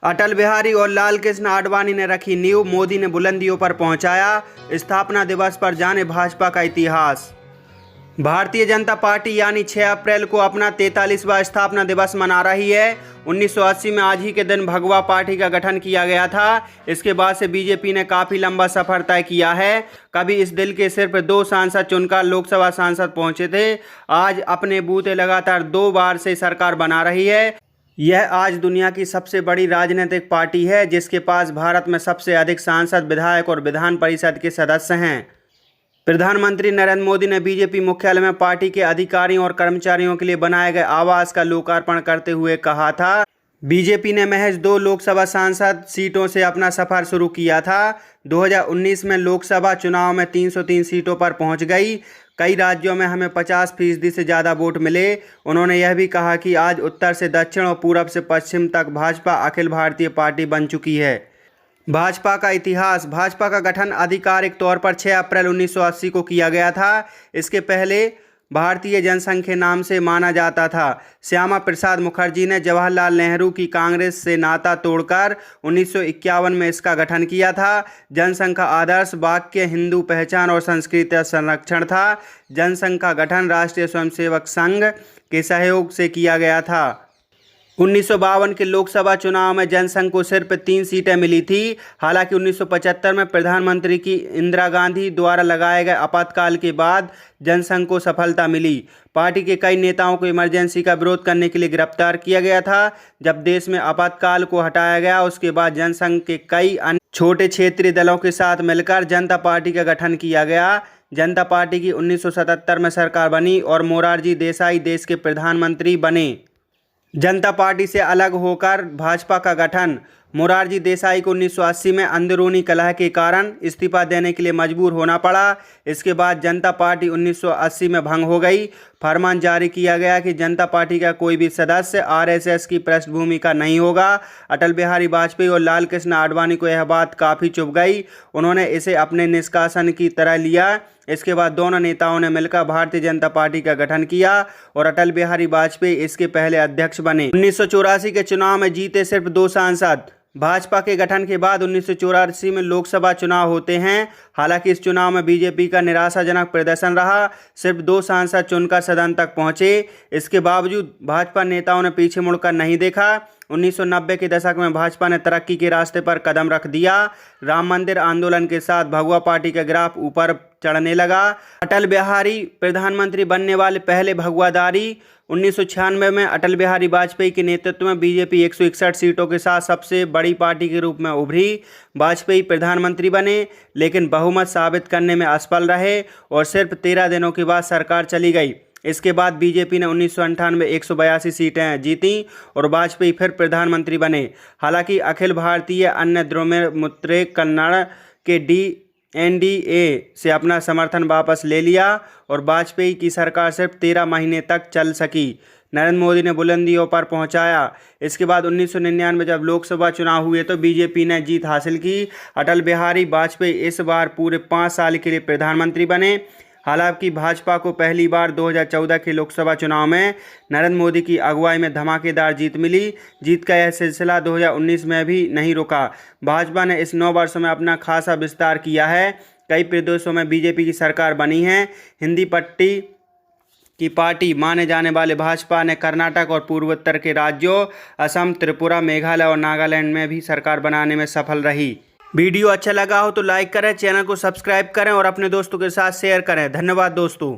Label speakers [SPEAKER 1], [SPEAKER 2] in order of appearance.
[SPEAKER 1] अटल बिहारी और लाल कृष्ण आडवाणी ने रखी नींव, मोदी ने बुलंदियों पर पहुंचाया। स्थापना दिवस पर जाने भाजपा का इतिहास। भारतीय जनता पार्टी यानी 6 अप्रैल को अपना 43वां स्थापना दिवस मना रही है। 1980 में आज ही के दिन भगवा पार्टी का गठन किया गया था। इसके बाद से बीजेपी ने काफी लंबा सफर तय किया है। कभी इस दिल के सिर्फ 2 सांसद चुनकर लोकसभा सांसद पहुंचे थे। आज अपने बूते लगातार 2 बार से सरकार बना रही है। यह आज दुनिया की सबसे बड़ी राजनीतिक पार्टी है, जिसके पास भारत में सबसे अधिक सांसद, विधायक और विधान परिषद के सदस्य हैं। प्रधानमंत्री नरेंद्र मोदी ने बीजेपी मुख्यालय में पार्टी के अधिकारियों और कर्मचारियों के लिए बनाए गए आवास का लोकार्पण करते हुए कहा था, बीजेपी ने महज 2 लोकसभा सांसद सीटों से अपना सफर शुरू किया था। 2019 में लोकसभा चुनाव में 303 सीटों पर पहुंच गई। कई राज्यों में हमें 50% से ज़्यादा वोट मिले। उन्होंने यह भी कहा कि आज उत्तर से दक्षिण और पूरब से पश्चिम तक भाजपा अखिल भारतीय पार्टी बन चुकी है। भाजपा का इतिहास। भाजपा का गठन आधिकारिक तौर पर 6 अप्रैल 1980 को किया गया था। इसके पहले भारतीय जनसंघ के नाम से माना जाता था। श्यामा प्रसाद मुखर्जी ने जवाहरलाल नेहरू की कांग्रेस से नाता तोड़कर 1951 में इसका गठन किया था। जनसंघ का आदर्श वाक्य हिंदू पहचान और संस्कृति संरक्षण था। जनसंघ का गठन राष्ट्रीय स्वयंसेवक संघ के सहयोग से किया गया था। 1952 के लोकसभा चुनाव में जनसंघ को सिर्फ 3 सीटें मिली थी। हालांकि 1975 में प्रधानमंत्री की इंदिरा गांधी द्वारा लगाए गए आपातकाल के बाद जनसंघ को सफलता मिली। पार्टी के कई नेताओं को इमरजेंसी का विरोध करने के लिए गिरफ्तार किया गया था। जब देश में आपातकाल को हटाया गया, उसके बाद जनसंघ के कई अन्य छोटे क्षेत्रीय दलों के साथ मिलकर जनता पार्टी का गठन किया गया। जनता पार्टी की 1977 में सरकार बनी और मोरारजी देसाई देश के प्रधानमंत्री बने। जनता पार्टी से अलग होकर भाजपा का गठन। मोरारजी देसाई को 1980 में अंदरूनी कलह के कारण इस्तीफा देने के लिए मजबूर होना पड़ा। इसके बाद जनता पार्टी 1980 में भंग हो गई। फरमान जारी किया गया कि जनता पार्टी का कोई भी सदस्य आरएसएस की पृष्ठभूमि का नहीं होगा। अटल बिहारी वाजपेयी और लाल कृष्ण आडवाणी को यह बात काफ़ी चुभ गई। उन्होंने इसे अपने निष्कासन की तरह लिया। इसके बाद दोनों नेताओं ने मिलकर भारतीय जनता पार्टी का गठन किया और अटल बिहारी वाजपेयी इसके पहले अध्यक्ष बने। 1984 के चुनाव में जीते सिर्फ 2 सांसद। भाजपा के गठन के बाद 1984 में लोकसभा चुनाव होते हैं। हालांकि इस चुनाव में बीजेपी का निराशाजनक प्रदर्शन रहा। सिर्फ 2 सांसद चुनकर सदन तक पहुंचे। इसके बावजूद भाजपा नेताओं ने पीछे मुड़कर नहीं देखा। 1990 के दशक में भाजपा ने तरक्की के रास्ते पर कदम रख दिया। राम मंदिर आंदोलन के साथ भगवा पार्टी का ग्राफ ऊपर चढ़ने लगा। अटल बिहारी प्रधानमंत्री बनने वाले पहले भगवाधारी। 1996 में अटल बिहारी वाजपेयी के नेतृत्व में बीजेपी 161 सीटों के साथ सबसे बड़ी पार्टी के रूप में उभरी। वाजपेयी प्रधानमंत्री बने, लेकिन बहुमत साबित करने में असफल रहे और सिर्फ 13 दिनों के बाद सरकार चली गई। इसके बाद बीजेपी ने 1998 में 182 सीटें जीतीं और वाजपेयी फिर प्रधानमंत्री बने। हालांकि अखिल भारतीय अन्य द्रमुक मुत्रे कन्नड़ के एनडीए से अपना समर्थन वापस ले लिया और वाजपेयी की सरकार सिर्फ 13 महीने तक चल सकी। नरेंद्र मोदी ने बुलंदियों पर पहुंचाया। इसके बाद 1999 जब लोकसभा चुनाव हुए तो बीजेपी ने जीत हासिल की। अटल बिहारी वाजपेयी इस बार पूरे 5 साल के लिए प्रधानमंत्री बने। हालांकि भाजपा को पहली बार 2014 के लोकसभा चुनाव में नरेंद्र मोदी की अगुवाई में धमाकेदार जीत मिली। जीत का यह सिलसिला 2019 में भी नहीं रुका। भाजपा ने इस 9 वर्षों में अपना खासा विस्तार किया है। कई प्रदेशों में बीजेपी की सरकार बनी है। हिंदी पट्टी की पार्टी माने जाने वाले भाजपा ने कर्नाटक और पूर्वोत्तर के राज्यों असम, त्रिपुरा, मेघालय और नागालैंड में भी सरकार बनाने में सफल रही। वीडियो अच्छा लगा हो तो लाइक करें, चैनल को सब्सक्राइब करें और अपने दोस्तों के साथ शेयर करें। धन्यवाद दोस्तों।